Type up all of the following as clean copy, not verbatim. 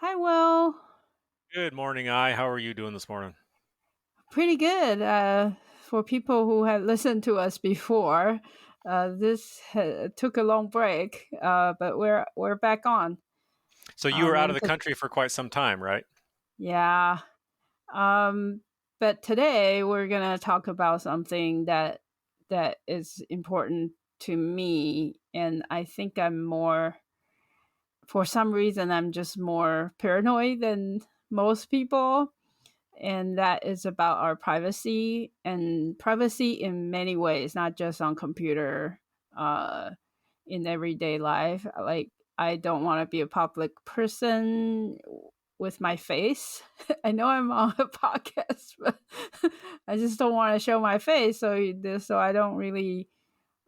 Hi, Will. Good morning, Ai. How are you doing this morning? Pretty good. For people who have listened to us before, took a long break, but we're back on. So you were out of And the country for quite some time, right? yeah, um, but today we're gonna talk about something that is important to me, and I think for some reason, I'm just more paranoid than most people, and that is about our privacy and privacy in many ways, not just on computer, uh, in everyday life. Like, I don't want to be a public person with my face. I know I'm on a podcast, but I just don't want to show my face. So I don't really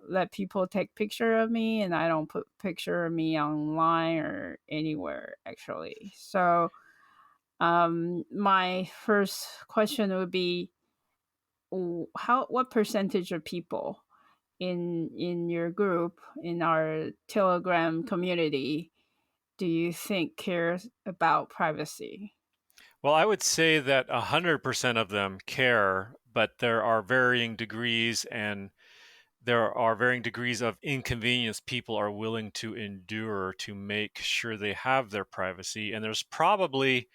let people take picture of me, and I don't put picture of me online or anywhere actually. So my first question would be, how what percentage of people in your group, in our Telegram community, do you think cares about privacy? Well, I would say that 100% of them care, but there are varying degrees and there are varying degrees of inconvenience people are willing to endure to make sure they have their privacy. And there's probably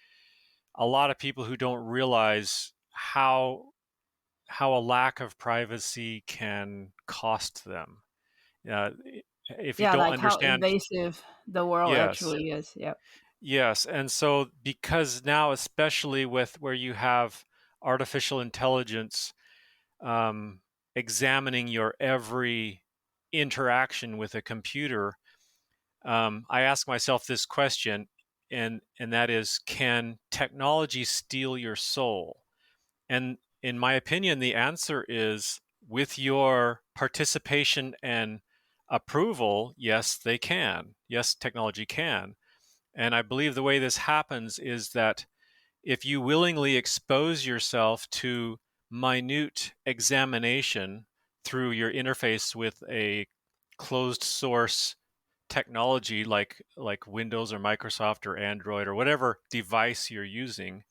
a lot of people who don't realize how a lack of privacy can cost them. Uh, if you Yeah, don't like how understand, invasive the world yes. actually is. Yep. Yes, and so because now, especially with where you have artificial intelligence um, examining your every interaction with a computer, I ask myself this question, and that is, can technology steal your soul? And in my opinion, the answer is with your participation and approval, yes, they can. Yes, technology can. And I believe the way this happens is that if you willingly expose yourself to minute examination through your interface with a closed source technology like Windows or Microsoft or Android or whatever device you're using,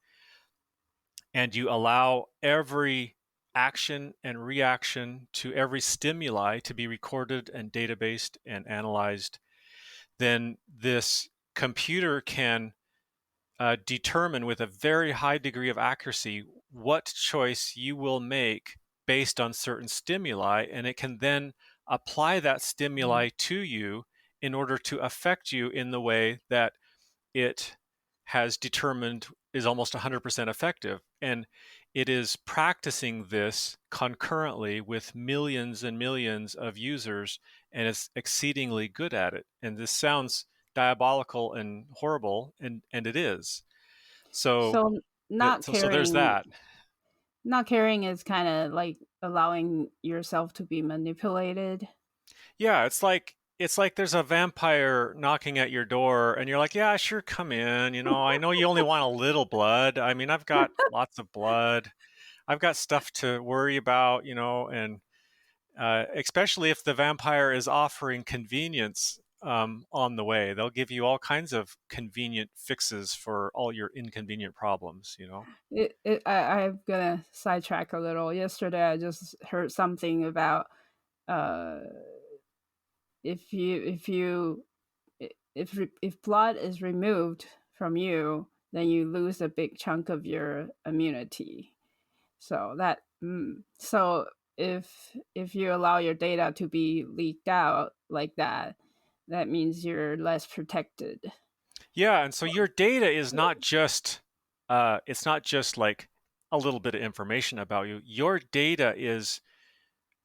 and you allow every action and reaction to every stimuli to be recorded and databased and analyzed, then this computer can determine with a very high degree of accuracy what choice you will make based on certain stimuli, and it can then apply that Mhm. stimuli to you in order to affect you in the way that it has determined is almost 100% effective. And it is practicing this concurrently with millions and millions of users, and it's exceedingly good at it. And this sounds diabolical and horrible, and it is. So, So not so there's caring, that. not caring is kind of like allowing yourself to be manipulated. Yeah, it's like there's a vampire knocking at your door, and you're like, yeah, sure, come in. I know you only want a little blood. I mean, I've got lots of blood. I've got stuff to worry about, and especially if the vampire is offering convenience on the way, they'll give you all kinds of convenient fixes for all your inconvenient problems. I'm gonna sidetrack a little. Yesterday, I just heard something about, uh, if blood is removed from you, then you lose a big chunk of your immunity. So if you allow your data to be leaked out like that, that means you're less protected. Yeah, and so your data is not just it's not just like a little bit of information about you. Your data is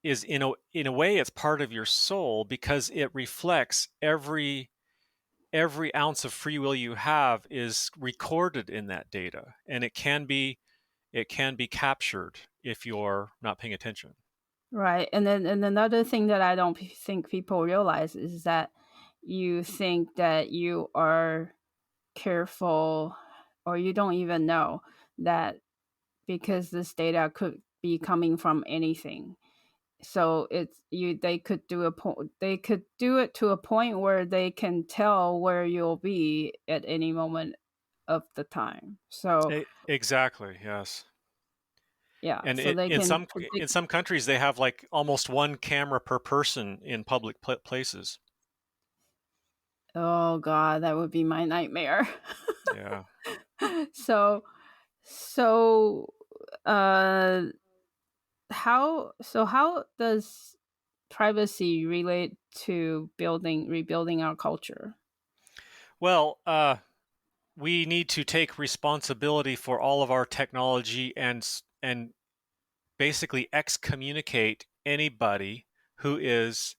in a way it's part of your soul because it reflects every ounce of free will you have is recorded in that data, and it can be captured if you're not paying attention. Right. And another thing that I don't think people realize is that you think that you are careful, or you don't even know that, because this data could be coming from anything. So they could do it to a point where they can tell where you'll be at any moment of the time. So Exactly. Yes. yeah, And so they can in predict. some countries they have like almost one camera per person in public places. Oh God, that would be my nightmare. Yeah. so so uh how does privacy relate to building rebuilding our culture? Well, we need to take responsibility for all of our technology and basically excommunicate anybody who is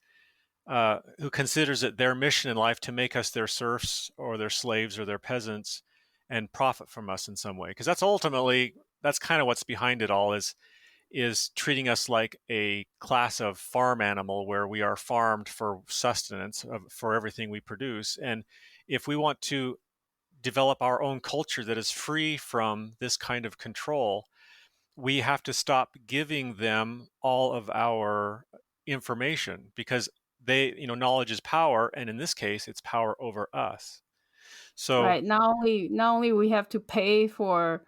who considers it their mission in life to make us their serfs or their slaves or their peasants and profit from us in some way. Because that's kind of what's behind it all is treating us like a class of farm animal where we are farmed for sustenance for everything we produce. And if we want to develop our own culture that is free from this kind of control, we have to stop giving them all of our information because knowledge is power, and in this case it's power over us. So Right. Not only we have to pay for,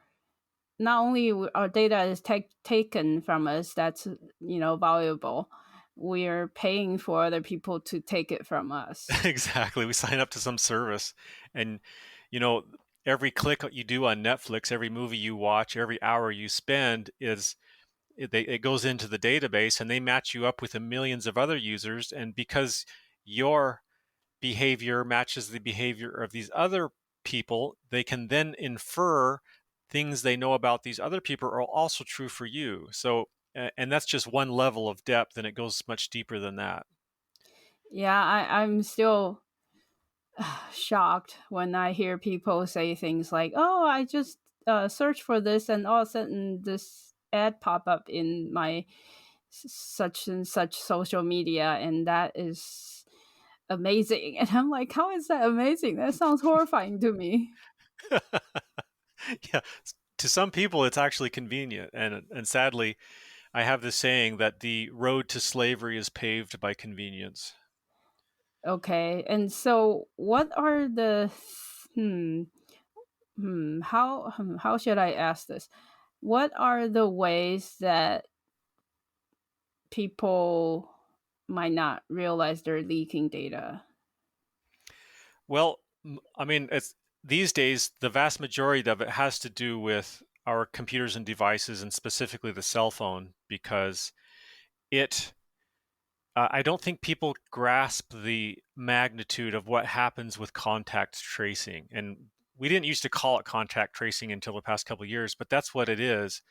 not only our data is taken from us, that's valuable. We are paying for other people to take it from us. exactly, we sign up to some service, and you know every click you do on Netflix, every movie you watch, every hour you spend it goes into the database, and they match you up with the millions of other users, and because your behavior matches the behavior of these other people, they can then infer things they know about these other people are also true for you. So, and that's just one level of depth, and it goes much deeper than that. Yeah, I'm still shocked when I hear people say things like, "Oh, I just search for this, and all of a sudden this ad pop up in my such and such social media, and that is amazing." And I'm like, "How is that amazing? That sounds horrifying to me." Yeah, to some people it's actually convenient, and sadly, I have this saying that the road to slavery is paved by convenience. Okay, and so what are the hmm how should I ask this? What are the ways that people might not realize they're leaking data? Well, I mean, it's these days the vast majority of it has to do with our computers and devices, and specifically the cell phone, because it. I don't think people grasp the magnitude of what happens with contact tracing, and we didn't used to call it contact tracing until the past couple of years, but that's what it is.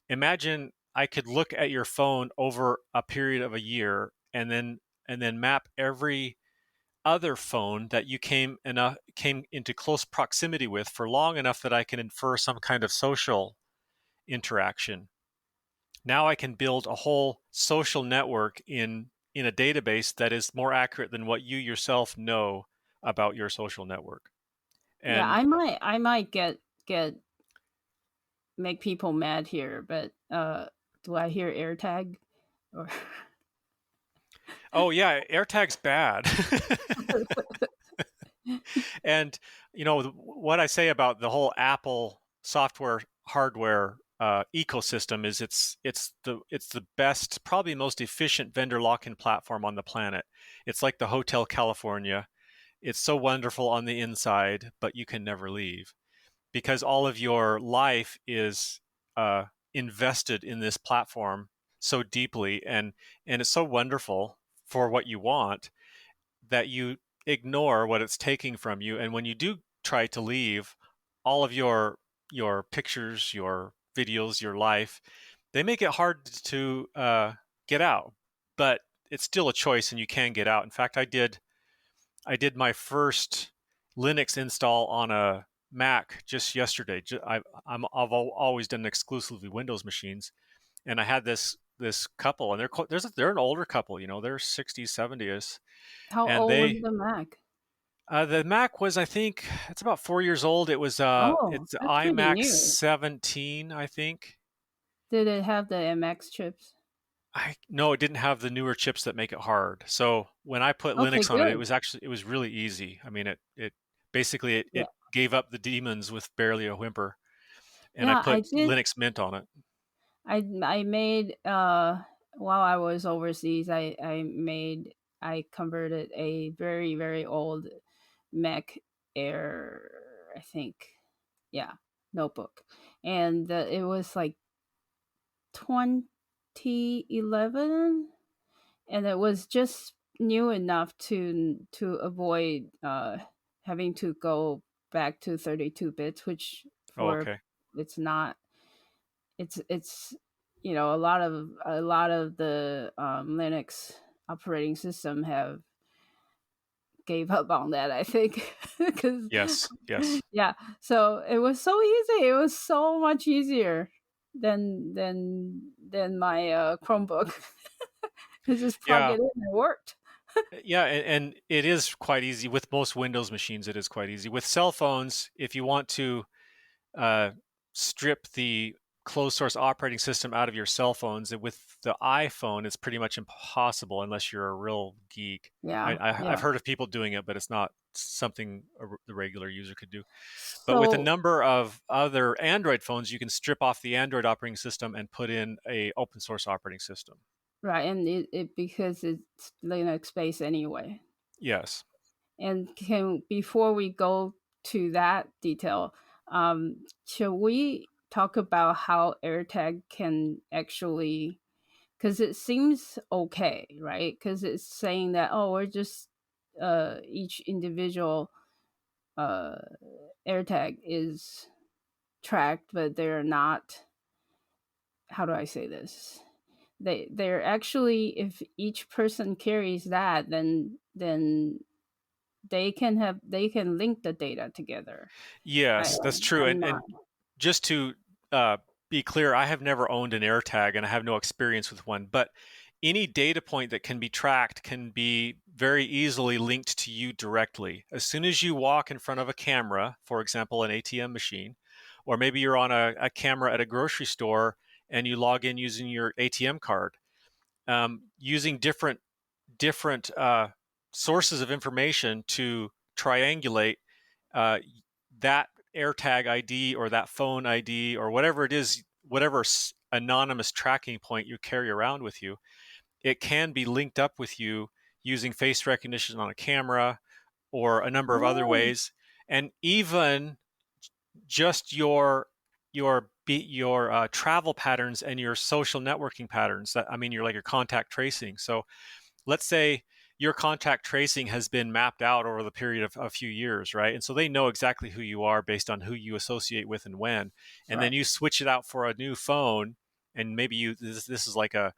Imagine I could look at your phone over a period of a year, and then map every other phone that you came into close proximity with for long enough that I can infer some kind of social interaction. Now I can build a whole social network in a database that is more accurate than what you yourself know about your social network. Yeah, And I might get make people mad here, but do I hear AirTag or oh yeah, AirTag's bad. And what I say about the whole Apple software hardware ecosystem is it's the best, probably most efficient vendor lock-in platform on the planet. It's like the Hotel California. It's so wonderful on the inside, but you can never leave because all of your life is invested in this platform so deeply, and it's so wonderful for what you want that you ignore what it's taking from you. And when you do try to leave, all of your pictures, your videos, your life, they make it hard to get out. But it's still a choice, and you can get out. In fact, I did my first Linux install on a Mac just yesterday. I've always done exclusively Windows machines, and I had this couple, and they're an older couple, they're 60s, 70s, how and old was the Mac? the Mac was, I think, it's about 4 years old. Oh, It's that's pretty iMac new. 17, I think. Did it have the MX chips? I No, it didn't have the newer chips that make it hard. So when I put Okay, Linux on it, good. it was really easy. I mean, it basically it Yeah. gave up the demons with barely a whimper, and I Yeah, I put did. Linux Mint on it. I made while I was overseas. I converted a very very old Mac Air, I think. Yeah, notebook, and it was like 2011, and it was just new enough to avoid having to go back to 32 bits, which Oh, for okay. it's not it's a lot of the Linux operating system have gave up on that, I think. Because Yes, yes. yeah, so it was so easy, it was so much easier than my Chromebook. You just plug Yeah, it in and it worked. yeah, and it is quite easy with most Windows machines. It is quite easy with cell phones. If you want to uh, strip the closed source operating system out of your cell phones, and with the iPhone, it's pretty much impossible unless you're a real geek. Yeah, I've yeah. heard of people doing it, but it's not something the regular user could do. But with a So number of other Android phones, you can strip off the Android operating system and put in a open source operating system. right, and it because it's Linux based anyway. Yes. And can before we go to that detail, should we talk about how AirTag can actually? Because it seems okay, right? Because it's saying that we're just each individual uh, AirTag is tracked, but they're not. How do I say this? They're actually, if each person carries that, then they can link the data together. I, Yes, that's true. I'm not. And just to uh, be clear, I have never owned an AirTag and I have no experience with one. But any data point that can be tracked can be very easily linked to you directly. As soon as you walk in front of a camera, for example, an ATM machine, or maybe you're on a camera at a grocery store and you log in using your ATM card, using different sources of information to triangulate uh, that AirTag ID or that phone ID or whatever it is, whatever anonymous tracking point you carry around with you, it can be linked up with you using face recognition on a camera or a number of other Oh, ways, and even just your travel patterns and your social networking patterns. That I mean, you're like your contact tracing. So let's say your contact tracing has been mapped out over the period of a few years, right? And so they know exactly who you are based on who you associate with and when. And then right. you switch it out for a new phone, and maybe this is like a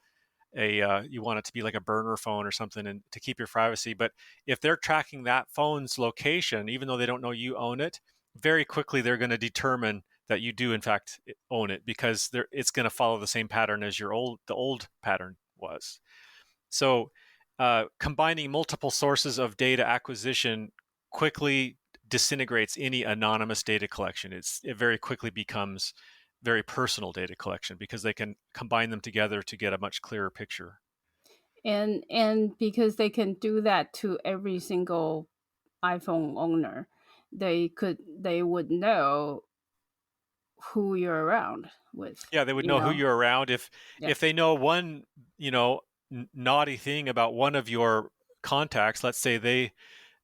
you want it to be like a burner phone or something, and to keep your privacy. But if they're tracking that phone's location, even though they don't know you own it, very quickly they're going to determine that you do in fact own it because it's going to follow the same pattern as the old pattern was. So, combining multiple sources of data acquisition quickly disintegrates any anonymous data collection. It very quickly becomes very personal data collection because they can combine them together to get a much clearer picture. And because they can do that to every single iPhone owner, they would know who you're around with. Yeah, they would You know who know. you're around Yeah. if they know one, naughty thing about one of your contacts. Let's say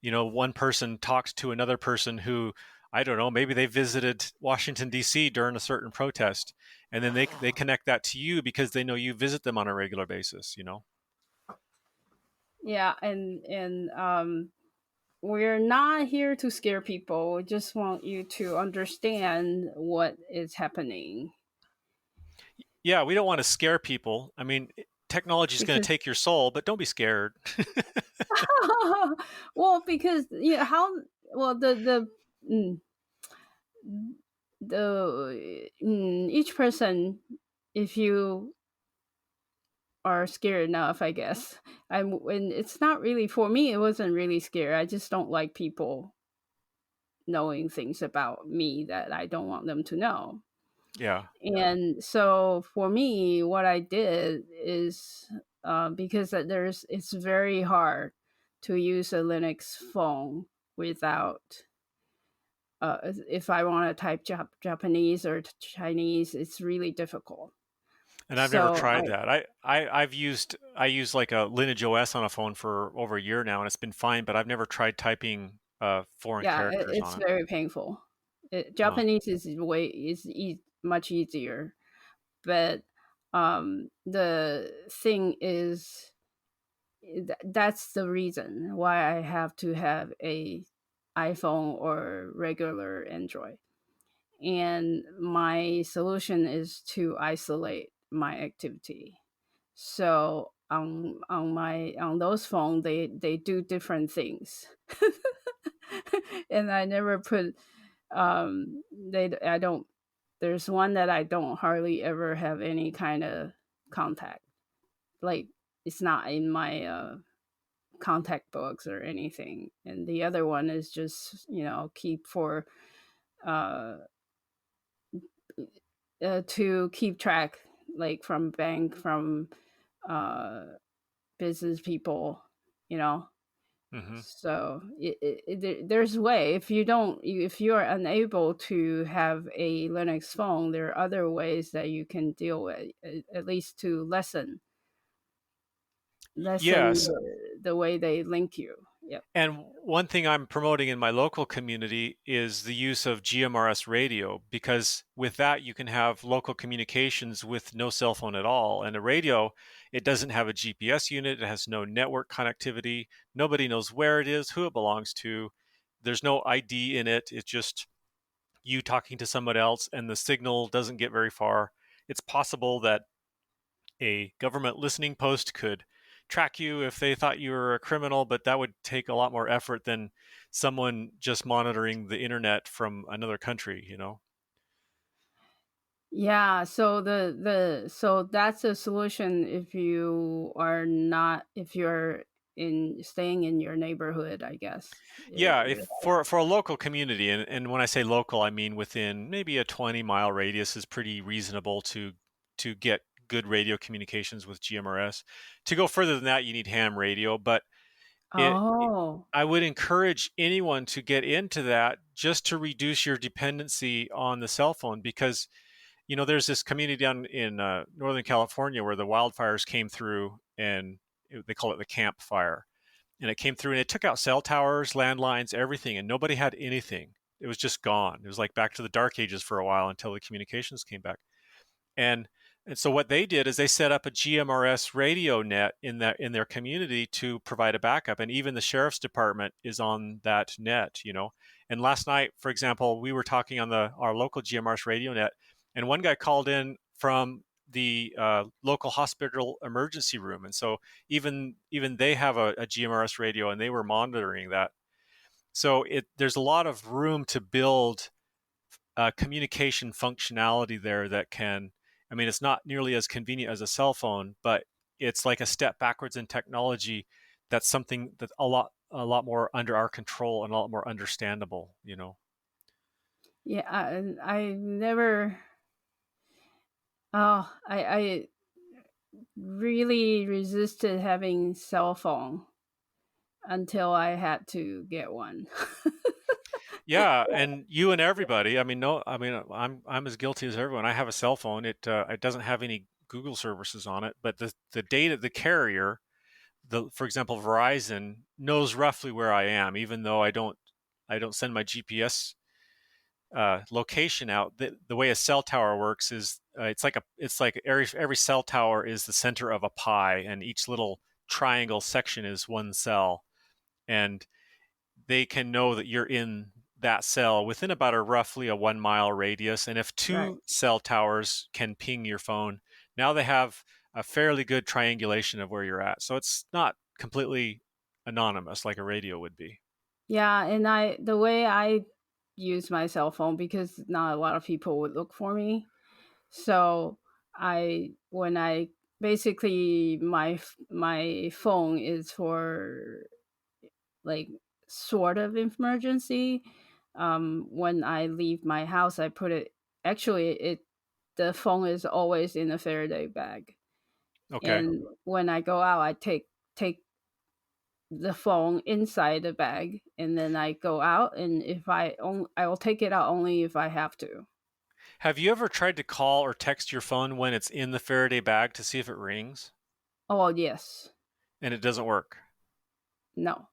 one person talks to another person who, I don't know, maybe they visited Washington D.C. during a certain protest, and then they connect that to you because they know you visit them on a regular basis. Yeah, and we're not here to scare people. We just want you to understand what is happening. Yeah, we don't want to scare people. I mean, technology is going to Because take your soul, but don't be scared. well, because how well mm, each person, if you are scared enough, I guess. And it's not really for me. It wasn't really scary. I just don't like people knowing things about me that I don't want them to know. Yeah. And so for me, what I did is because it's very hard to use a Linux phone without if I want to type Japanese or Chinese, it's really difficult. And I've never So tried that. I use like a Lineage OS on a phone for over a year now, and it's been fine. But I've never tried typing foreign yeah, characters it's on it. very painful. Huh. Japanese is much easier, but the thing is that's the reason why I have to have a iPhone or regular Android. And my solution is to isolate my activity. So on those phones, they do different things, and I never put they I don't. There's one that I don't hardly ever have any kind of contact. Like it's not in my contact books or anything, and the other one is just keep for uh, to keep track, like from bank, from uh, business people, you know. Hmm. So there's way if you don't if you're unable to have a Linux phone, there are other ways that you can deal with, at least to lessen Yes. the way they link you. Yep. And one thing I'm promoting in my local community is the use of GMRS radio, because with that you can have local communications with no cell phone at all. And a radio, it doesn't have a GPS unit, it has no network connectivity, nobody knows where it is, who it belongs to. There's no ID in it. It's just you talking to someone else, and the signal doesn't get very far. It's possible that a government listening post could track you if they thought you were a criminal, but that would take a lot more effort than someone just monitoring the internet from another country, you know? Yeah, so so that's a solution if you are not if you're in staying in your neighborhood, I guess. Yeah, if for a local community, and when I say local, I mean within maybe a 20-mile radius is pretty reasonable to get good radio communications with GMRS. To go further than that, you need ham radio, but it Oh. I would encourage anyone to get into that just to reduce your dependency on the cell phone, because there's this community down in Northern California where the wildfires came through, and they call it the Camp Fire, and it came through and it took out cell towers, landlines, everything, and nobody had anything. It was just gone. It was like back to the dark ages for a while until the communications came back. And and so what they did is they set up a GMRS radio net in their community to provide a backup. And even the sheriff's department is on that net. And last night, for example, we were talking on our local GMRS radio net, and one guy called in from the local hospital emergency room, and so even they have a GMRS radio, and they were monitoring that. So there's a lot of room to build communication functionality there that can, I mean, it's not nearly as convenient as a cell phone, but it's like a step backwards in technology. That's something that's a lot more under our control and a lot more understandable. Yeah, I never. Oh, I really resisted having cell phone until I had to get one. Yeah, and you and everybody. I mean, no, I mean, I'm as guilty as everyone. I have a cell phone. It doesn't have any Google services on it, but the data, the carrier, for example, Verizon knows roughly where I am, even though I don't send my GPS location out. The way a cell tower works is it's like every cell tower is the center of a pie, and each little triangle section is one cell, and they can know that you're in that cell within about a roughly a 1 mile radius. And if Right. two cell towers can ping your phone, now they have a fairly good triangulation of where you're at. So it's not completely anonymous like a radio would be. Yeah, and the way I use my cell phone, because not a lot of people would look for me. So I when I basically my phone is for like sort of emergency. When I leave my house, I put it. Actually, the phone is always in a Faraday bag, Okay. and when I go out, I take the phone inside the bag, and then I go out, and I will take it out only if I have to. Have you ever tried to call or text your phone when it's in the Faraday bag to see if it rings Oh yes, and it doesn't work? no.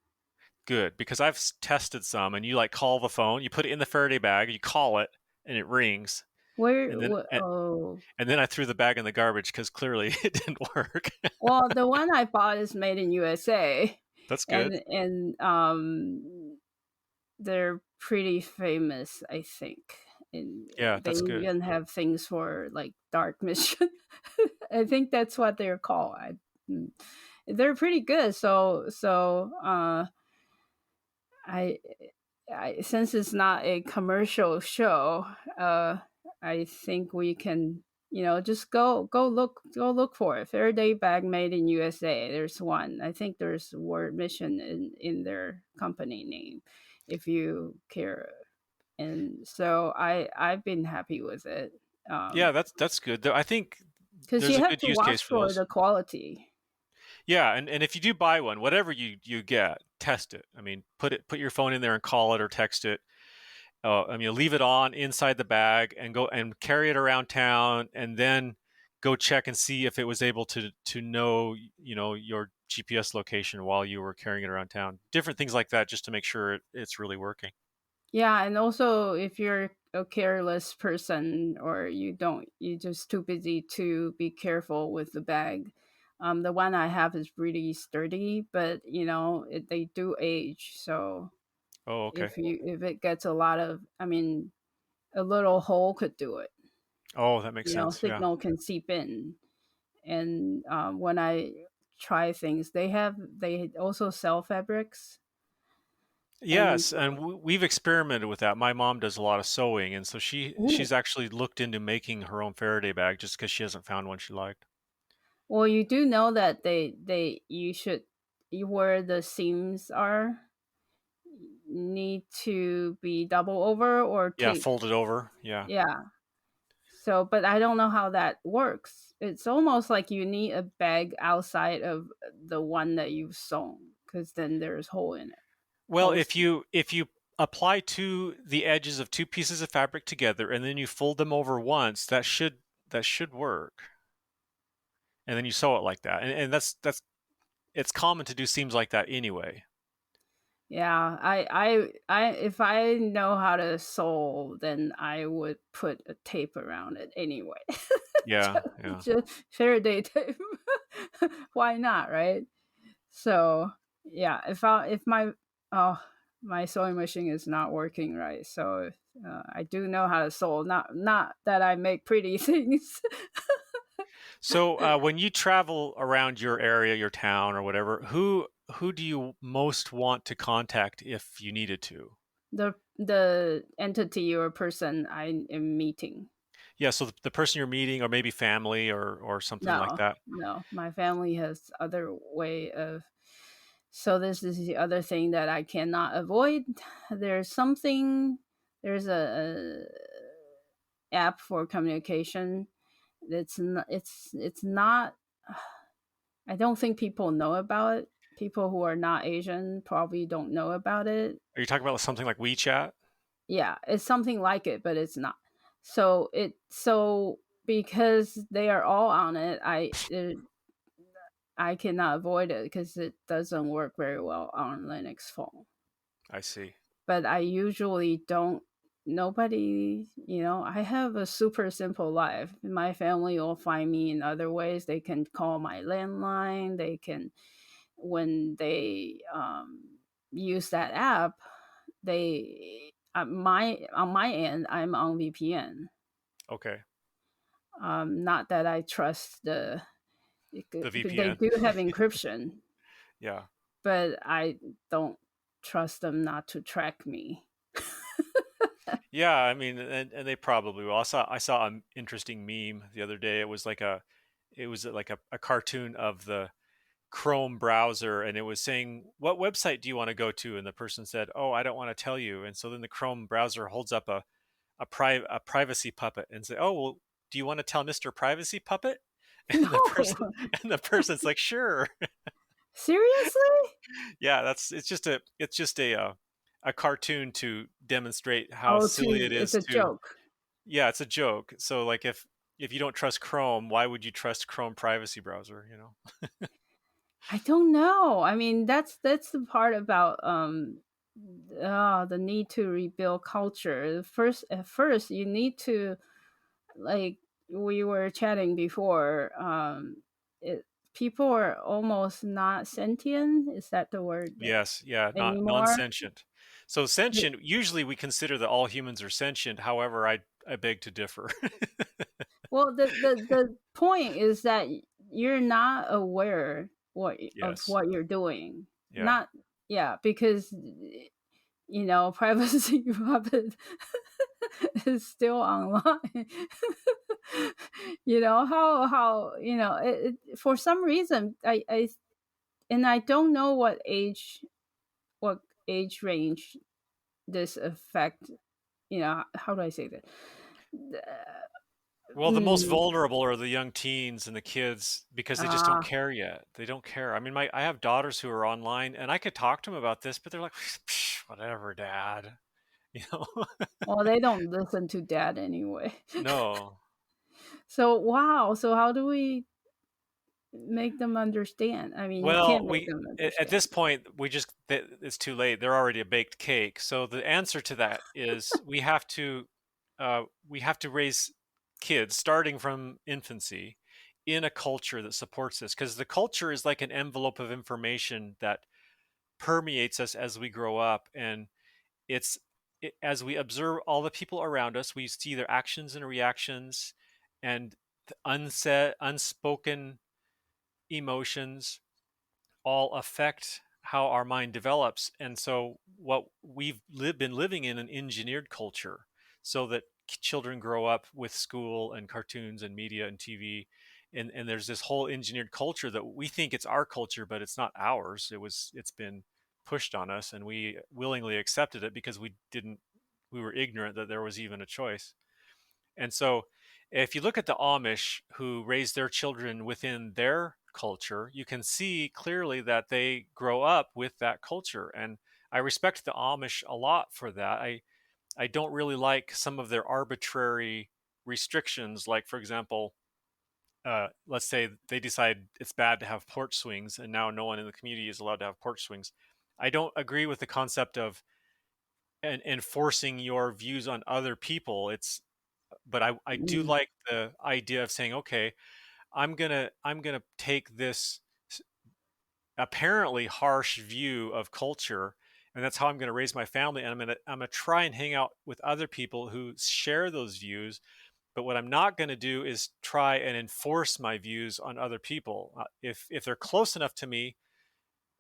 Good, because I've tested some, and you like call the phone, you put it in the Faraday bag, you call it, and it rings, Where? and then Oh, and then I threw the bag in the garbage because clearly it didn't work. well, the one I bought is made in USA, That's good. and they're pretty famous, I think. And Yeah, they that's good. even have things for like dark mission. I think that's what they're called. Mm, they're pretty good. I, since it's not a commercial show, I think we can, just go look for it. Faraday bag made in USA. There's one. I think there's word mission in their company name, if you care. And so I've been happy with it. Yeah, that's good. I think Because there's you a have good to use case watch for for those. the quality. Yeah, and if you do buy one, whatever you get, test it. I mean, put your phone in there and call it or text it. I mean, leave it on inside the bag and go and carry it around town, and then go check and see if it was able to know your GPS location while you were carrying it around town. Different things like that, just to make sure it's really working. Yeah, and also if you're a careless person, or you're just too busy to be careful with the bag. The one I have is really sturdy, but they do age. So Oh, okay. if it gets a lot of, I mean, a little hole could do it. Oh, that makes sense. Yeah. Signal can seep in. And when I try things, they also sell fabrics. And Yes, and we've experimented with that. My mom does a lot of sewing, and so ooh, she's actually looked into making her own Faraday bag just because she hasn't found one she liked. well, you do know that you should, where the seams are, need to be double over or Yeah, taped. fold it over. Yeah. Yeah. So, but I don't know how that works. It's almost like you need a bag outside of the one that you've sewn, because then there's hole in it. Well, Holes. if you apply the edges of two pieces of fabric together and then you fold them over once, that should work. And then you sew it like that. And that's it's common to do seams like that anyway. Yeah, if I know how to sew, then I would put a tape around it anyway. Yeah, yeah. Just Faraday tape. Why not, right? So yeah, if oh my sewing machine is not working right, so I do know how to sew. Not that I make pretty things. So when you travel around your area, your town, or whatever, who do you most want to contact if you needed to? The entity or person I am meeting. Yeah, so the person you're meeting, or maybe family, or something like No, that. no, my family has other way of. So this is the other thing that I cannot avoid. There's something. There's a app for communication. It's not. I don't think people know about it. People who are not Asian probably don't know about it. Are you talking about something like WeChat? Yeah, it's something like it, but it's not. So because they are all on it, I cannot avoid it because it doesn't work very well on Linux phone. I see. But I usually don't. Nobody, I have a super simple life. My family will find me in other ways. They can call my landline. They can, when they use that app, they my on my end, I'm on VPN. Okay. Not that I trust The they VPN. do have encryption, Yeah. but I don't trust them not to track me. Yeah, I mean, and they probably will. I saw an interesting meme the other day. It was like a cartoon of the Chrome browser, and it was saying, "What website do you want to go to?" And the person said, "Oh, I don't want to tell you." And so then the Chrome browser holds up a privacy puppet and say, "Oh, well, do you want to tell Mr. Privacy Puppet?" And the person No. and the person's like, "Sure." Seriously? Yeah, that's it's just a cartoon to demonstrate how Oh, silly to it it's is a to. joke. Yeah, it's a joke. So like if you don't trust Chrome, why would you trust Chrome privacy browser, you know? I don't know. I mean, that's the part about the need to rebuild culture. First, at first, you need to, like we were chatting before. People are almost not sentient. Is that the word Yes, yeah, not anymore? non-sentient. So sentient, usually we consider that all humans are sentient. However, I beg to differ. Well, the point is that you're not aware of Yes. what you're doing. Yeah. Not yeah, because privacy puppet is still online. How for some reason I don't know what age range this affect. How do I say that? Well, the most Mm, vulnerable are the young teens and the kids because they just don't ah, care yet. They don't care. I mean, I have daughters who are online, and I could talk to them about this, but they're like, "Psh, whatever, Dad." You know? well, they don't listen to dad anyway. No. So wow. So how do we make them understand? I mean, you Well, can't make them at this understand. point, it's too late. They're already a baked cake. So the answer to that is we have to raise kids starting from infancy in a culture that supports this, because the culture is like an envelope of information that permeates us as we grow up, and it's as we observe all the people around us, we see their actions and reactions, and the unsaid, unspoken emotions all affect how our mind develops. And so what been living in an engineered culture, so that children grow up with school and cartoons and media and TV, and there's this whole engineered culture that we think it's our culture, but it's not ours. It's been pushed on us, and we willingly accepted it because we were ignorant that there was even a choice. And so, if you look at the Amish who raise their children within their culture, you can see clearly that they grow up with that culture. And I respect the Amish a lot for that. I don't really like some of their arbitrary restrictions, like, for example, let's say they decide it's bad to have porch swings, and now no one in the community is allowed to have porch swings. I don't agree with the concept of enforcing your views on other people. But I do Mm. like the idea of saying, okay, I'm gonna take this apparently harsh view of culture, and that's how I'm gonna raise my family, and I'm gonna try and hang out with other people who share those views. But what I'm not gonna do is try and enforce my views on other people. If they're close enough to me,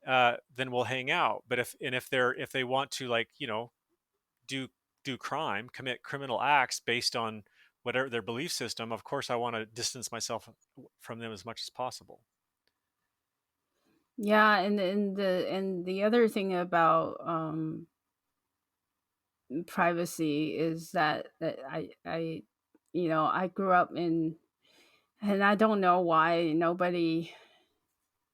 then we'll hang out. But if they want to, like, do commit criminal acts based on whatever their belief system, of course I want to distance myself from them as much as possible. Yeah, and the other thing about privacy is that I grew up in, and I don't know why nobody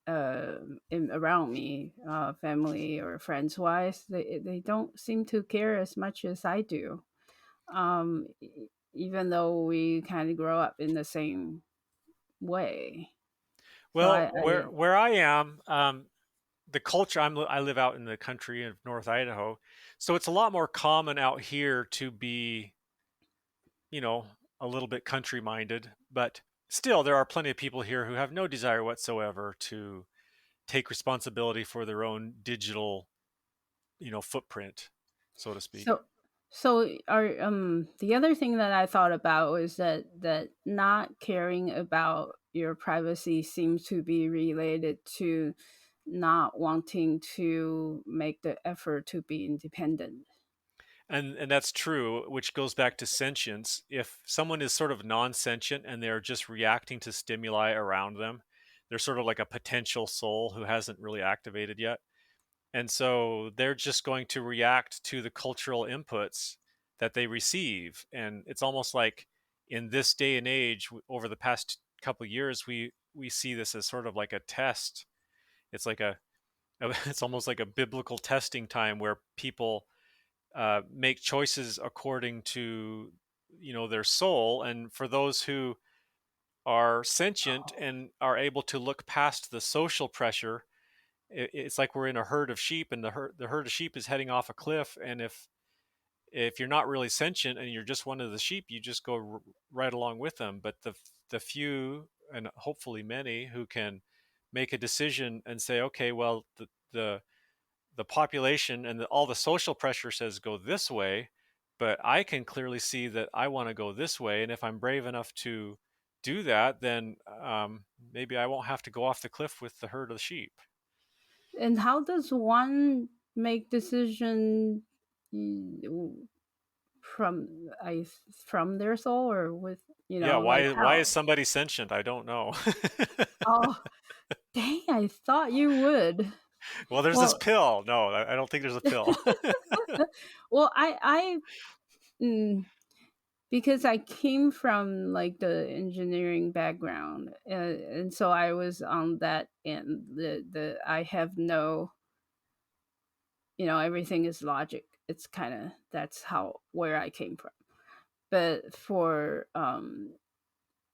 around me, family or friends wise, they don't seem to care as much as I do. Even though we kind of grow up in the same way. So Well, I where I am, the culture, I live out in the country of North Idaho, so it's a lot more common out here to be, you know, a little bit country minded, but still there are plenty of people here who have no desire whatsoever to take responsibility for their own digital, footprint, so to speak. so so are the other thing that I thought about was that not caring about your privacy seems to be related to not wanting to make the effort to be independent. And that's true, which goes back to sentience. If someone is sort of non-sentient and they're just reacting to stimuli around them, they're sort of like a potential soul who hasn't really activated yet. And so they're just going to react to the cultural inputs that they receive. And it's almost like in this day and age, over the past couple of years, we see this as sort of like a test. It's like it's almost like a biblical testing time where people make choices according to their soul. And for those who are sentient and are able to look past the social pressure, it's like we're in a herd of sheep, and the herd of sheep is heading off a cliff. And if you're not really sentient and you're just one of the sheep, you just go right along with them. But the few, and hopefully many, who can make a decision and say, okay, well, the population and all the social pressure says go this way, but I can clearly see that I want to go this way. And if I'm brave enough to do that, then maybe I won't have to go off the cliff with the herd of sheep. And how does one make decision mm, from their soul, or with, Yeah, like why is how? somebody sentient? I don't know. Oh, dang, I thought you would. Well, there's this Well, pill. No, I don't think there's a pill. well, mm, because I came from like the engineering background, and so I was on that end. The I have no, everything is logic. It's kind of, that's how where I came from. But for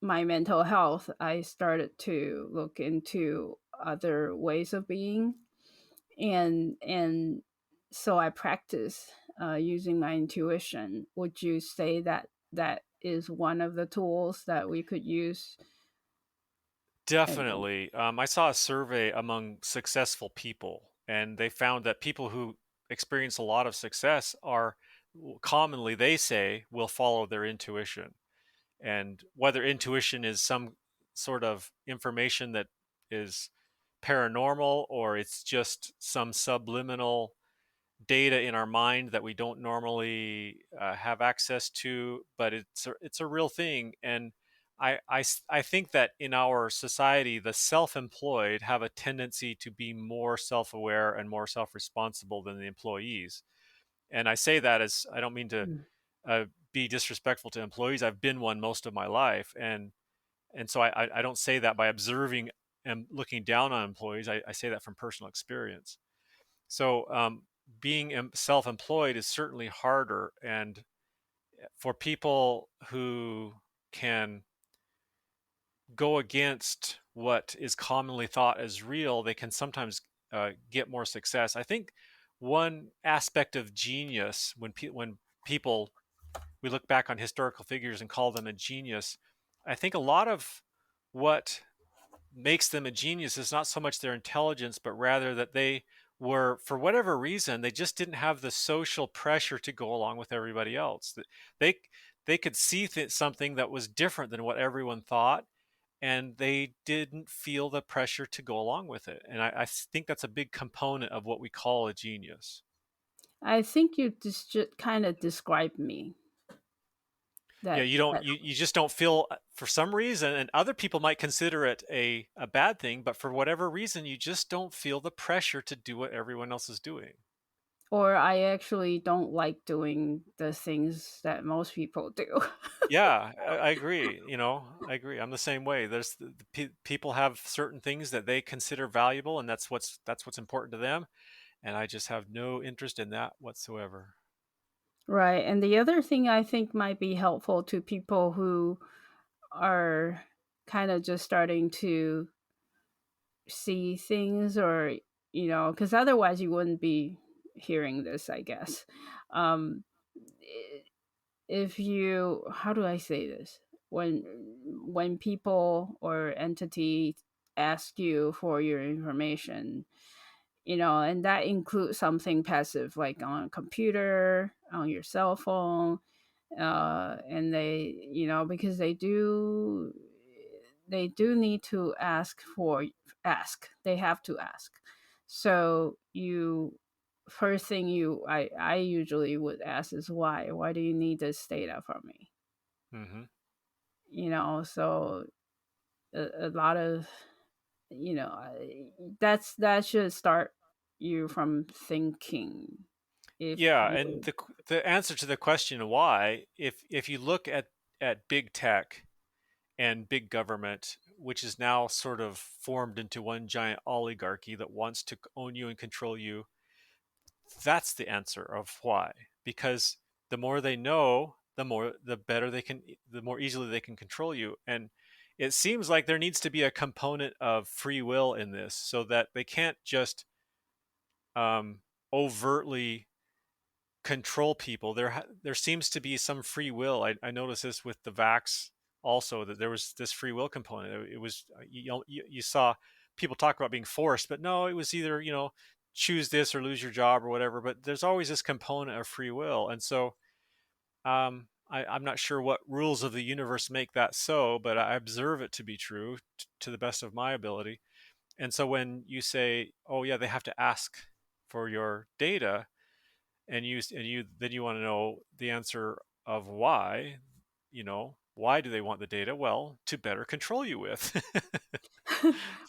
my mental health, I started to look into other ways of being, and so I practice using my intuition. Would you say that that is one of the tools that we could use? And Definitely. I saw a survey among successful people, and they found that people who experience a lot of success are commonly, they say, will follow their intuition. And whether intuition is some sort of information that is paranormal, or it's just some subliminal data in our mind that we don't normally have access to, but it's a real thing. And I think that in our society, the self-employed have a tendency to be more self-aware and more self-responsible than the employees. And I say that as, I don't mean to mm, uh, be disrespectful to employees. I've been one most of my life, and so I don't say that by observing and looking down on employees. I say that from personal experience. So being self-employed is certainly harder, and for people who can go against what is commonly thought as real, they can sometimes get more success. I think one aspect of genius, when people, we look back on historical figures and call them a genius, I think a lot of what makes them a genius is not so much their intelligence, but rather that they were, for whatever reason, they just didn't have the social pressure to go along with everybody else. They they could see something that was different than what everyone thought, and they didn't feel the pressure to go along with it. And I think that's a big component of what we call a genius. I think you just kind of described me. Yeah, That that you just don't feel, for some reason, and other people might consider it a bad thing, but for whatever reason, you just don't feel the pressure to do what everyone else is doing. Or I actually don't like doing the things that most people do. Yeah, I agree. I agree. I'm the same way. There's people have certain things that they consider valuable, and that's what's important to them, and I just have no interest in that whatsoever. Right. And the other thing I think might be helpful to people who are kind of just starting to see things, or, because otherwise you wouldn't be hearing this, I guess. Um, i- if you, how do I say this? When people or entity ask you for your information, and that includes something passive like on a computer, on your cell phone, and because they do need to ask, they have to ask. So you first thing I usually would ask is, why do you need this data from me? Hmm. So a lot of, that should start you from thinking. If Yeah, and you the answer to the question why, if you look at big tech and big government, which is now sort of formed into one giant oligarchy that wants to own you and control you, that's the answer of why. Because the more they know, the better they can, the more easily they can control you. And it seems like there needs to be a component of free will in this, so that they can't just um, overtly control people. There seems to be some free will. I noticed this with the vax also, that there was this free will component. It was you saw people talk about being forced, but no, it was either choose this or lose your job or whatever. But there's always this component of free will, and so I'm not sure what rules of the universe make that so, but I observe it to be true to the best of my ability. And so when you say, "Oh yeah, they have to ask for your data," and you then you want to know the answer of why, why do they want the data? Well, to better control you with.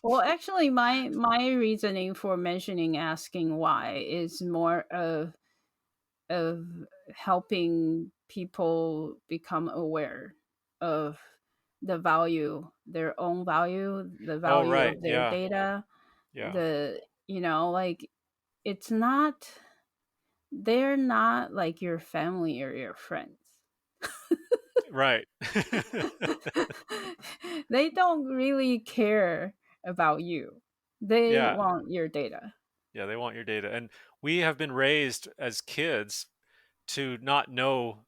Well, actually, my reasoning for mentioning asking why is more of helping people become aware of the value, their own value, the Oh, value right. of their Yeah. data. Yeah. The like it's not they're not like your family or your friends. Right. They don't really care about you. They Yeah. want your data. Yeah, they want your data. And we have been raised as kids to not know,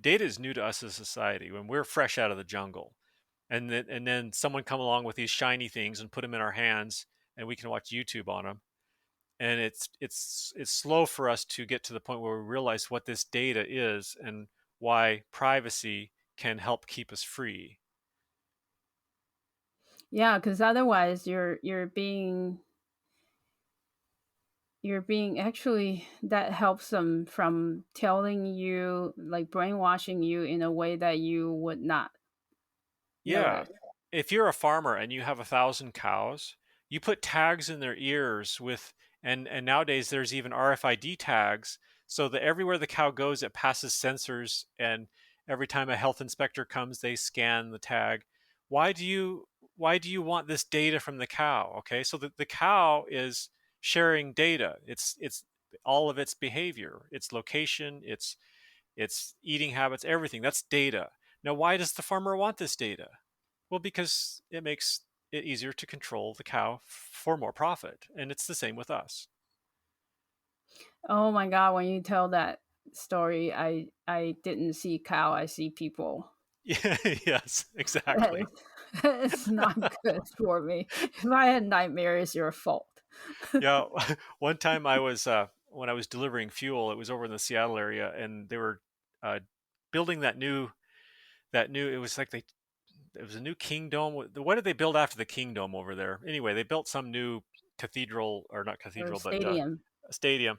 data is new to us as a society when we're fresh out of the jungle. And then someone come along with these shiny things and put them in our hands, and we can watch YouTube on them. And it's slow for us to get to the point where we realize what this data is and why privacy can help keep us free. Yeah, because otherwise you're being actually that helps them from telling you, like brainwashing you in a way that you would not Yeah. notice. If you're a farmer and you have 1,000 cows, you put tags in their ears with, and nowadays there's even RFID tags, so that everywhere the cow goes, it passes sensors, and every time a health inspector comes, they scan the tag. Why do you why do you want this data from the cow? Okay, so the cow is sharing data. It's all of its behavior, its location, its eating habits, everything. That's data. Now, why does the farmer want this data? Well, because it makes it easier to control the cow for more profit. And it's the same with us. Oh my god, when you tell that story, I didn't see cow, I see people. Yeah, yes, That exactly. is, that is not good for me. If I had nightmare, it's your fault. Yeah, one time when I was delivering fuel, it was over in the Seattle area, and they were uh, building that new. It was like it was a new kingdom. What did they build after the kingdom over there? Anyway, they built some new cathedral, or not Or cathedral, but stadium. a stadium.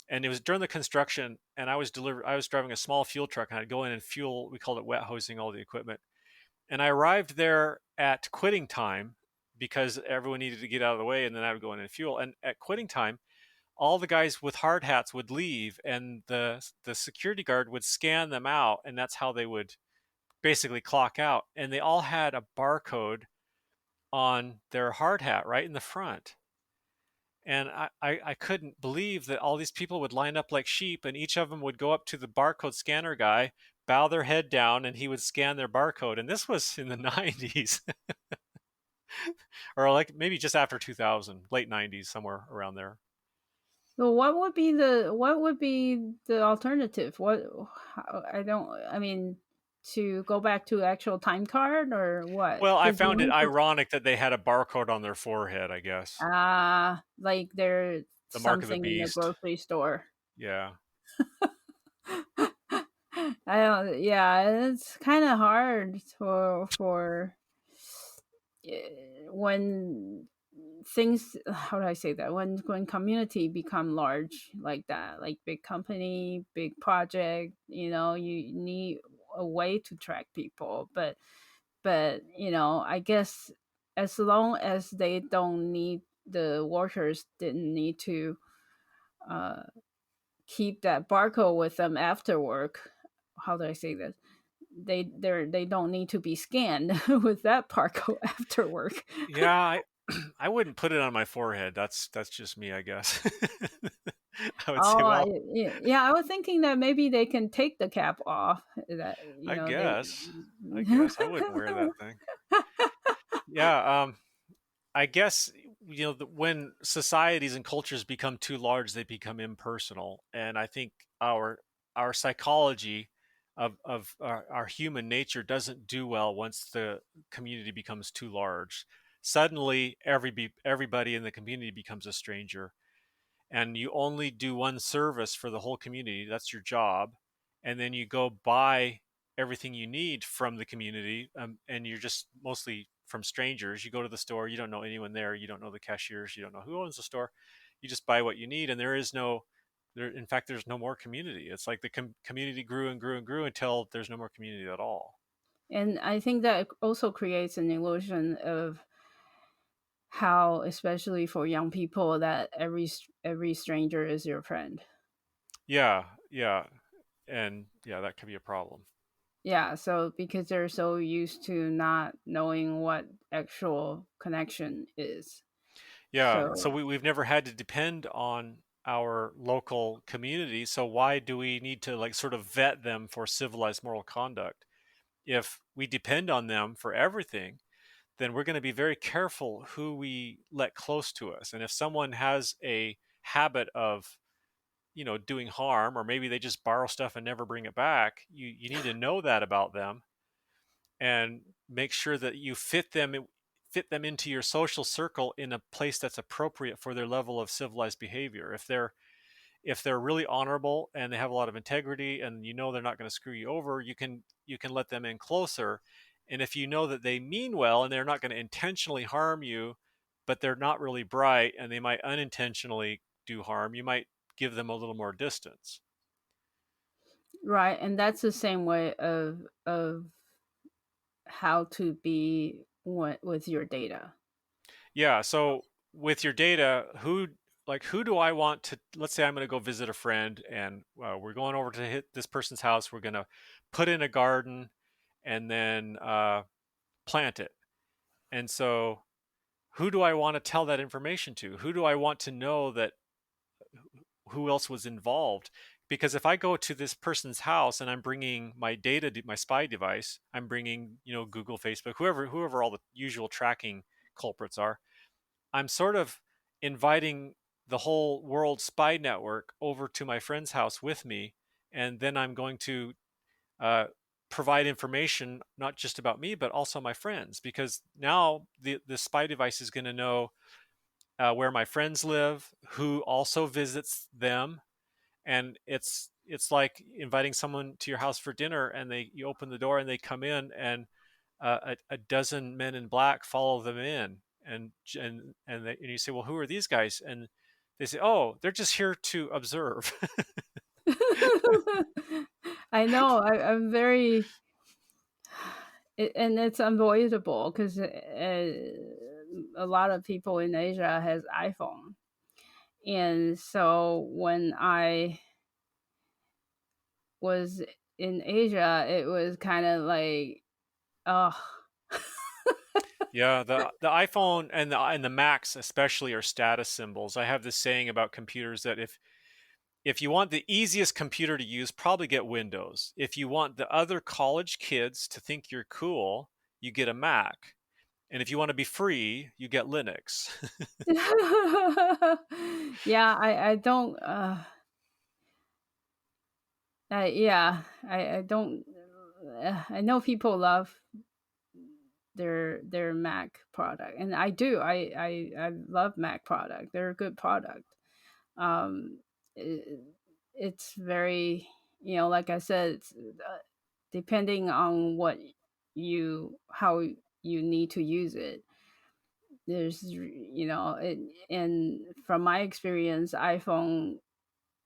And it was during the construction, and I was driving a small fuel truck, and I'd go in and fuel. We called it wet hosing all the equipment. And I arrived there at quitting time because everyone needed to get out of the way, and then I would go in and fuel. And at quitting time, all the guys with hard hats would leave, and the security guard would scan them out, and that's how they would basically clock out. And they all had a barcode on their hard hat right in the front. And I couldn't believe that all these people would line up like sheep, and each of them would go up to the barcode scanner guy, bow their head down, and he would scan their barcode. And this was in the 90s, or like maybe just after 2000, late 90s, somewhere around there. So what would be the alternative? I don't, I mean, to go back to actual time card or what? Well, I Because you found it need to ironic that they had a barcode on their forehead, I guess. like there's The mark of the something in the beast. grocery store. Yeah. I don't. Yeah, it's kind of hard for when things. How do I say that? When community become large like that, like big company, big project. You need a way to track people, but I guess as long as they don't need the workers didn't need to uh, keep that barcode with them after work. How do I say this? they don't need to be scanned with that barcode after work. Yeah, I wouldn't put it on my forehead. That's just me, I guess. I would say, Oh, well, yeah, I was thinking that maybe they can take the cap off. That I they. guess. I guess I wouldn't wear that thing. Yeah, I guess when societies and cultures become too large, they become impersonal, and I think our psychology of our human nature doesn't do well once the community becomes too large. Suddenly, everybody in the community becomes a stranger, and you only do one service for the whole community. That's your job. And then you go buy everything you need from the community, and you're just mostly from strangers. You go to the store, you don't know anyone there, you don't know the cashiers, you don't know who owns the store. You just buy what you need, and there is no there. In fact, there's no more community. It's like the community grew and grew and grew until there's no more community at all. And I think that also creates an illusion of how, especially for young people, that every stranger is your friend. Yeah, yeah, and yeah, that could be a problem. Yeah, so because they're so used to not knowing what actual connection is. Yeah, so So we've never had to depend on our local community. So why do we need to like sort of vet them for civilized moral conduct? If we depend on them for everything, then we're going to be very careful who we let close to us. And if someone has a habit of, doing harm, or maybe they just borrow stuff and never bring it back, you need to know that about them and make sure that you fit them into your social circle in a place that's appropriate for their level of civilized behavior. If they're really honorable and they have a lot of integrity, and they're not going to screw you over, you can let them in closer. And if you know that they mean well and they're not going to intentionally harm you, but they're not really bright and they might unintentionally do harm, you might give them a little more distance. right, and that's the same way of how to be with your data. Yeah, so with your data, who do I want to, let's say I'm going to go visit a friend, and we're going over to hit this person's house. We're going to put in a garden and then plant it. And so who do I want to tell that information to? Who do I want to know that who else was involved? Because if I go to this person's house and I'm bringing my data, my spy device, I'm bringing, Google, Facebook, whoever all the usual tracking culprits are, I'm sort of inviting the whole world spy network over to my friend's house with me, and then I'm going to uh, provide information not just about me but also my friends, because now the spy device is going to know where my friends live, who also visits them, and it's like inviting someone to your house for dinner, and you open the door and they come in, and a dozen men in black follow them in, and you say, well, who are these guys? And they say, oh, they're just here to observe. I know. I'm very, and it's unavoidable because a lot of people in Asia has iPhone, and so when I was in Asia, it was kind of like, oh, Yeah, the iPhone and the Macs especially are status symbols. I have this saying about computers that if you want the easiest computer to use, probably get Windows. If you want the other college kids to think you're cool, you get a Mac. And if you want to be free, you get Linux. yeah, I don't. Yeah, I don't. I know people love their Mac product, and I do. I love Mac product. They're a good product. Um, it, it's very, like I said, it's, depending on how you need to use it. There's, and from my experience, iPhone,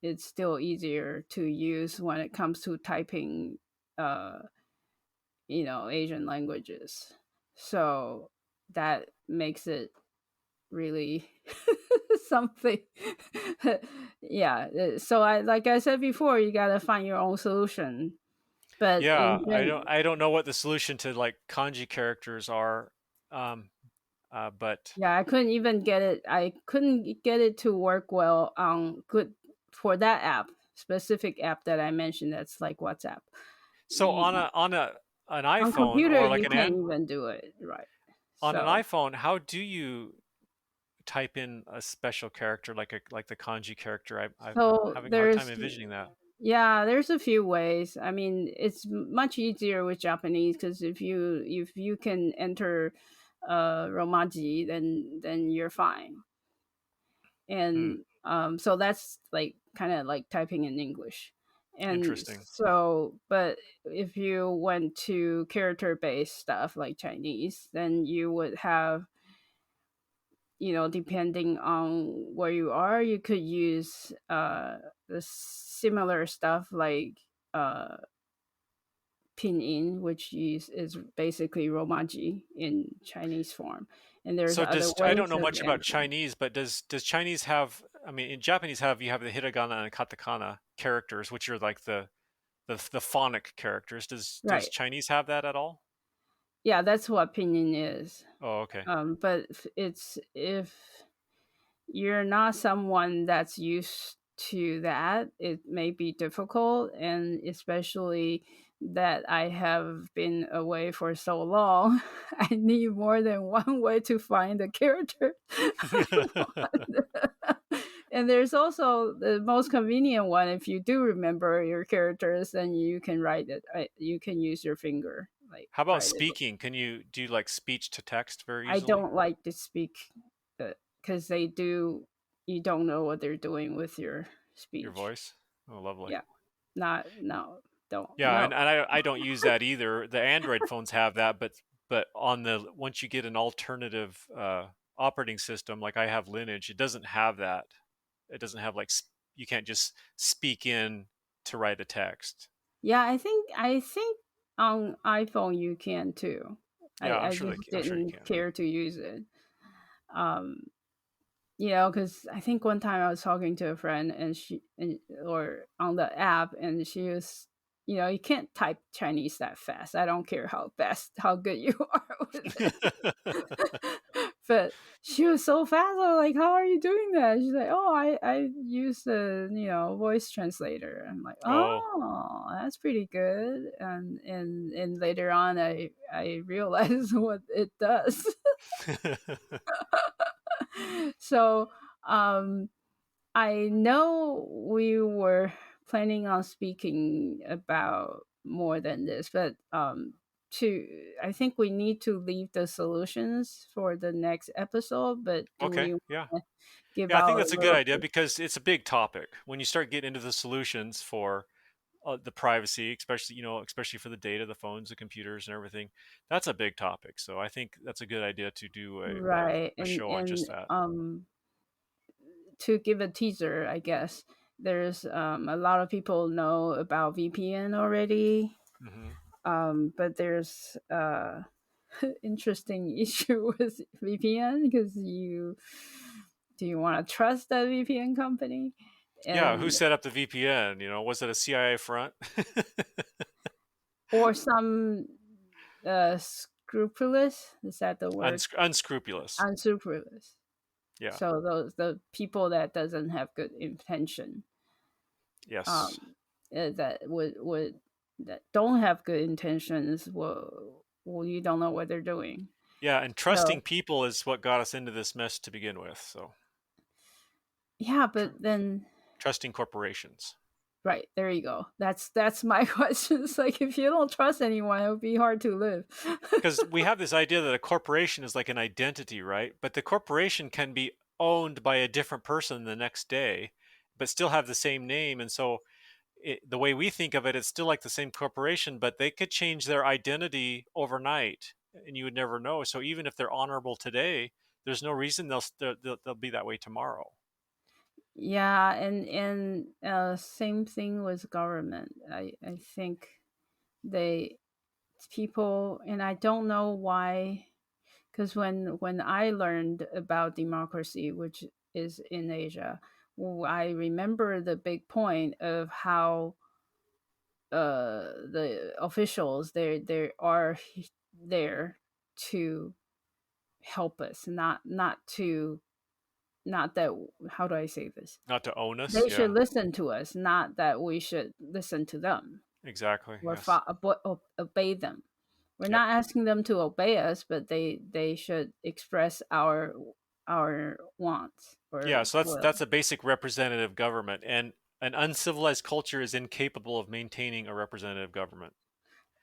it's still easier to use when it comes to typing, uh, Asian languages. So that makes it really something. Yeah. So like I said before, you got to find your own solution. But Yeah, in I don't know what the solution to like kanji characters are. Um, but yeah, I couldn't even get it. I couldn't get it to work well on good for that app, specific app that I mentioned. That's like WhatsApp. so You, on an on iPhone computer, or like you can't even do it right. on an So iPhone, how do you type in a special character like the kanji character? I'm so having a hard time there's envisioning that. yeah, there's a few ways. I mean, it's much easier with Japanese because if you can enter romaji, then you're fine. Hmm, And so that's like kind of like typing in English. And interesting. so, but if you went to character based stuff like Chinese, then you would have, depending on where you are, you could use the similar stuff like pinyin, which is basically romaji in Chinese form. And there's So other I ways don't know of much about entering. Chinese, but does Chinese have? I mean, in Japanese you have the hiragana and katakana characters, which are like the phonic characters. Does Right. Chinese have that at all? Yeah, that's what pinyin is. Oh, okay. But it's if you're not someone that's used to that, it may be difficult, and especially that I have been away for so long, I need more than one way to find the character I want. And there's also the most convenient one. If you do remember your characters, then you can write it. You can use your finger, like How about write it. speaking? Can you do like speech to text very I easily? don't like to speak because they do. You don't know what they're doing with your Your speech. voice? Oh, lovely. Yeah, not no, don't Yeah, no. and I don't use that either. The Android phones have that, but on the once you get an alternative operating system, like I have Lineage, it doesn't have that. It doesn't have like you can't just speak in to write a text. Yeah, I think on iPhone you can too. Yeah, I just I'm sure you didn't can. care to use it. Um, because I think one time I was talking to a friend or on the app, and she was, you can't type Chinese that fast. I don't care how good you are with it. But she was so fast. I was like, "How are you doing that?" She's like, "Oh, I use the voice translator." I'm like, Oh. "Oh, that's pretty good." And later on, I realized what it does. So um, I know we were planning on speaking about more than this, but I think we need to leave the solutions for the next episode. But do Okay. we Yeah. wanna give Yeah, I think out a that's a good little idea bit? because it's a big topic. When you start getting into the solutions for the privacy, especially especially for the data, the phones, the computers, and everything, that's a big topic. So I think that's a good idea to do Right, a and show on just that. to give a teaser, I guess there's a lot of people know about VPN already, Hmm. but there's interesting issue with VPN because do you want to trust that VPN company, Yeah, who and set up the VPN? Was it a CIA front? or some scrupulous, is that the word, Unscrupulous. unscrupulous, Yeah. so those the people that doesn't have good intention, Yes. um that would that don't have good intentions, well, you don't know what they're doing. Yeah, and So trusting people is what got us into this mess to begin with. So yeah, tr- but then trusting corporations. right, there you go. That's my question. It's like if you don't trust anyone, it would be hard to live. Because we have this idea that a corporation is like an identity, right? But the corporation can be owned by a different person the next day, but still have the same name. And so the way we think of it, it's still like the same corporation, but they could change their identity overnight and you would never know. So even if they're honorable today, there's no reason they'll be that way tomorrow. Yeah, and same thing with government. I think they people, and I don't know why, because when I learned about democracy, which is in Asia, I remember the big point of how the officials, they are there to help us, not to, not that, how do I say this? Not to own us. They should Yeah, listen to us, not that we should listen to them exactly. or Yes. obey them. We're Yep. not asking them to obey us, but they should express our wants Yeah. or So will. that's a basic representative government, and an uncivilized culture is incapable of maintaining a representative government.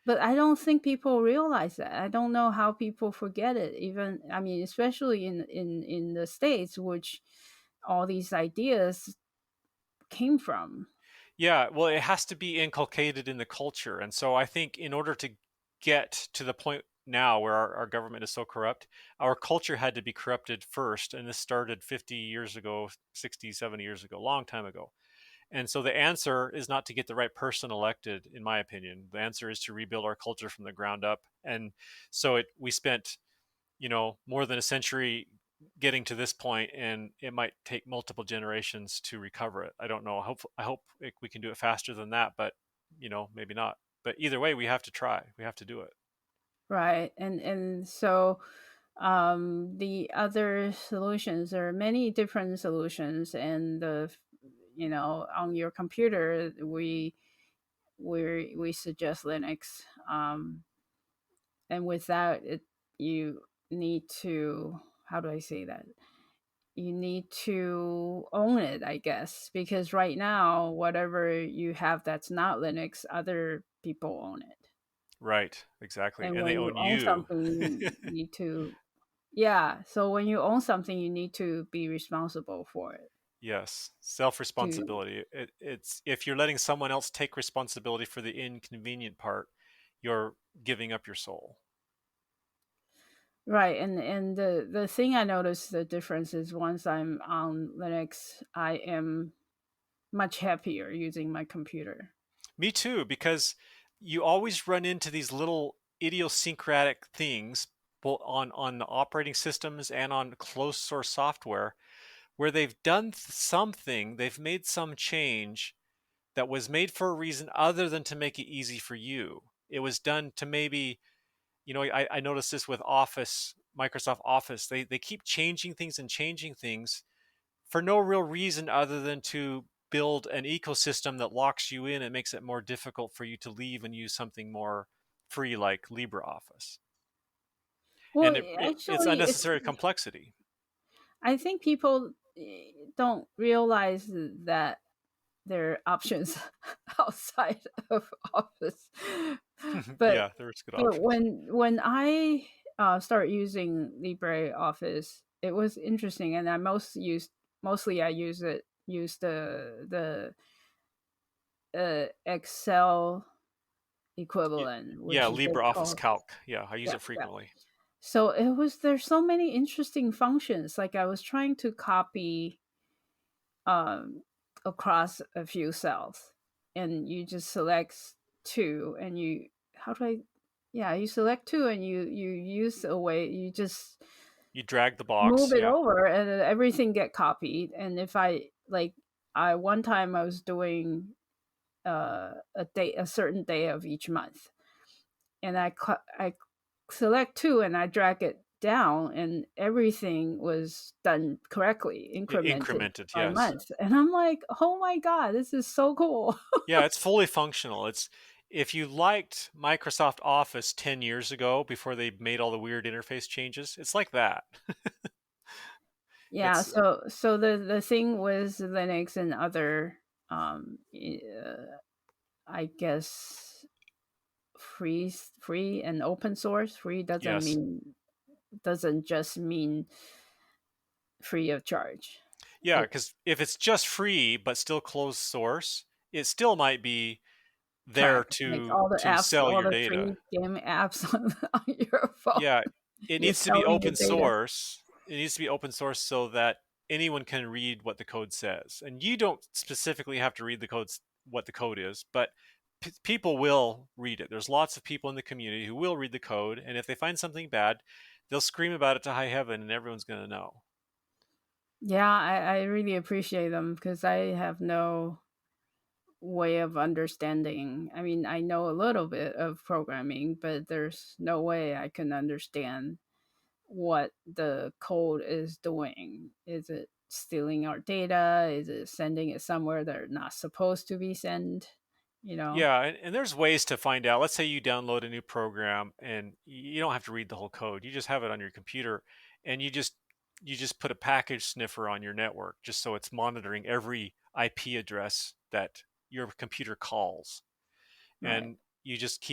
But I don't think people realize that. I don't know how people forget it. Even, I mean, especially in the States, which all these ideas came from. Yeah, well, it has to be inculcated in the culture. And so I think in order to get to the point now where our government is so corrupt, our culture had to be corrupted first. And this started 50 years ago, 60, 70 years ago, long time ago. And so the answer is not to get the right person elected, in my opinion. The answer is to rebuild our culture from the ground up. And so we spent, more than a century getting to this point, and it might take multiple generations to recover it. I don't know. I hope we can do it faster than that, but maybe not. But either way, we have to try. We have to do it. Right. And so the other solutions, there are many different solutions, and on your computer we suggest Linux. And with that, you need to, how do I say that? You need to own it, I guess, because right now, whatever you have that's not Linux, other people own it. Right. Exactly. And And they when you own own you. something, you need to, yeah. So when you own something, you need to be responsible for it. Yes. Self To responsibility. It's if you're letting someone else take responsibility for the inconvenient part, you're giving up your soul. Right, and the thing I noticed the difference is once I'm on Linux, I am much happier using my computer. Me too, because you always run into these little idiosyncratic things, both on the operating systems and on closed source software, where they've done something, they've made some change that was made for a reason other than to make it easy for you. It was done to maybe, I noticed this with Office, Microsoft Office. They keep changing things for no real reason other than to build an ecosystem that locks you in and makes it more difficult for you to leave and use something more free like LibreOffice. Well, And it's actually, it's, unnecessary complexity. I think people don't realize that there are options outside of Office. But Yeah, there's good but options. when I start using LibreOffice, it was interesting, and mostly I use the Excel Y- equivalent, Yeah, which is they LibreOffice call, Calc. Yeah, I use yeah, it yeah. frequently. So there's so many interesting functions. Like I was trying to copy um, across a few cells, and you just select two, and you, how do I, yeah, you select two, and you use a way, you just You drag the move box. it Yeah, over, and then everything get copied. And if I like, I one time I was doing a certain day of each month, and I select two, and I drag it down, and everything was done correctly, incremented incremented. by Yes. month. And I'm like, oh my god, this is so cool. Yeah, it's fully functional. It's if you liked Microsoft Office 10 years ago before they made all the weird interface changes, it's like that. Yeah, It's so the thing with Linux and other I guess free and open source. Free yes. doesn't just mean free of charge. Yeah, It because if it's just free but still closed source, it still might be there track, like to all the apps, sell all your the data. free game apps on your phone. Yeah, it You're needs to be selling your open data. source. It needs to be open source so that anyone can read what the code says. And you don't specifically have to read what the code is, but people will read it. There's lots of people in the community who will read the code, and if they find something bad, they'll scream about it to high heaven and everyone's going to know. Yeah, I really appreciate them because I have no way of understanding. I mean, I know a little bit of programming, but there's no way I can understand what the code is doing. Is it stealing our data? Is it sending it somewhere they're not supposed to be sent? You know? Yeah, and there's ways to find out. Let's say you download a new program and you don't have to read the whole code. You just have it on your computer and you just put a package sniffer on your network just so it's monitoring every IP address that your computer calls. Right. And you just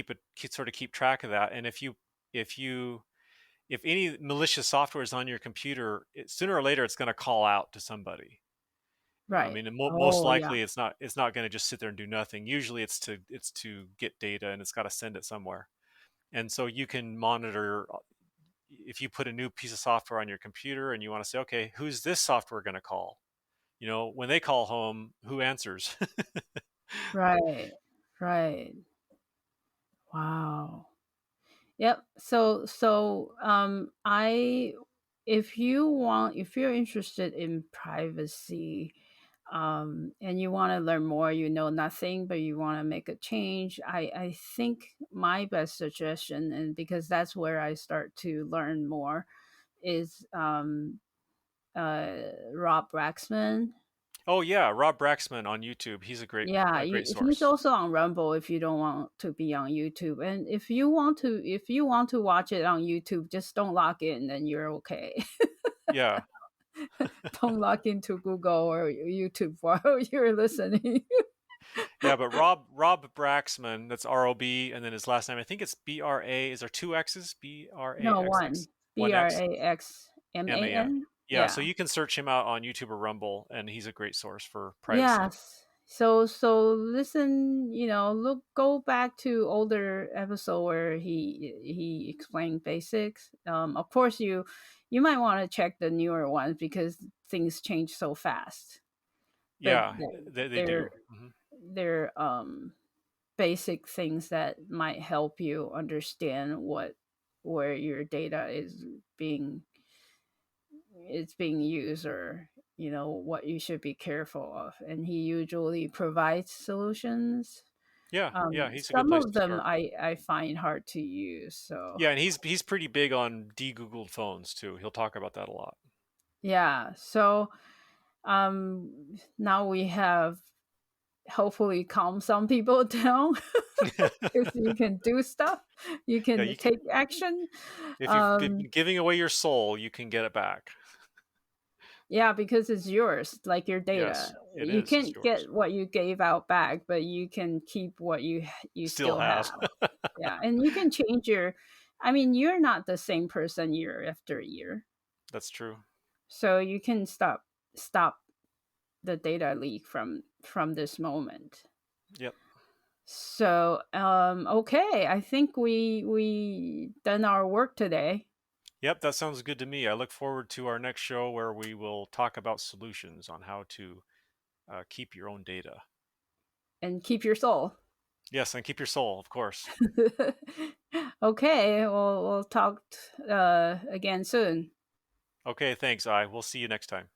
sort of keep track of that. And if you if any malicious software is on your computer, sooner or later it's going to call out to somebody. I Right. mean, most Oh, yeah. likely it's not going to just sit there and do nothing. Usually it's to get data and it's got to send it somewhere. And so you can monitor if you put a new piece of software on your computer and you want to say, okay, who's this software going to call? When they call home, who answers? Right. Right. Wow. Yep. I if you're interested in privacy, and you want to learn more, you know nothing, but you want to make a change, I think my best suggestion, and because that's where I start to learn more, is Rob Raxman. Oh yeah, Rob Braxman on YouTube. He's a great Yeah, a great he's source. also on Rumble if you don't want to be on YouTube. And if you want to watch it on YouTube, just don't log in, then you're okay. Yeah. Don't log into Google or YouTube while you're listening. Yeah, but Rob Braxman, that's ROB, and then his last name, I think it's BRA. Is there two X's? No, BRAXX, one. one X, MAN. Braxman. Yeah, so Yeah. you can search him out on YouTube or Rumble, and he's a great source for privacy. Yes. So listen, go back to older episode where he explained basics. Of course you might want to check the newer ones because things change so fast. But Yeah, they they're do. they're basic things that might help you understand where your data being is being used, or what you should be careful of, and he usually provides solutions. Yeah, yeah, he's a good Some place of to them start. I find hard to use, so Yeah, and he's pretty big on de-Googled phones too. He'll talk about that a lot. yeah. So now we have hopefully calm some people down. If you can do stuff, you Yeah, can you can. take action. If you've um been giving away your soul, you can get it back. Yeah, because it's yours, like your Yes, data. it You is. It's can't yours. get what you gave out back, but you can keep what you Still still have. have. Yeah, and you can change your. I mean, you're not the same person year after year, That's true. so you can stop the data leak from this moment. Yep. So, okay, I think we done our work today, Yep, that sounds good to me. I look forward to our next show where we will talk about solutions on how to keep your own data. and keep your soul. Yes, and keep your soul, of course. Okay, we'll talk again soon. Okay, thanks. I. We'll see you next time.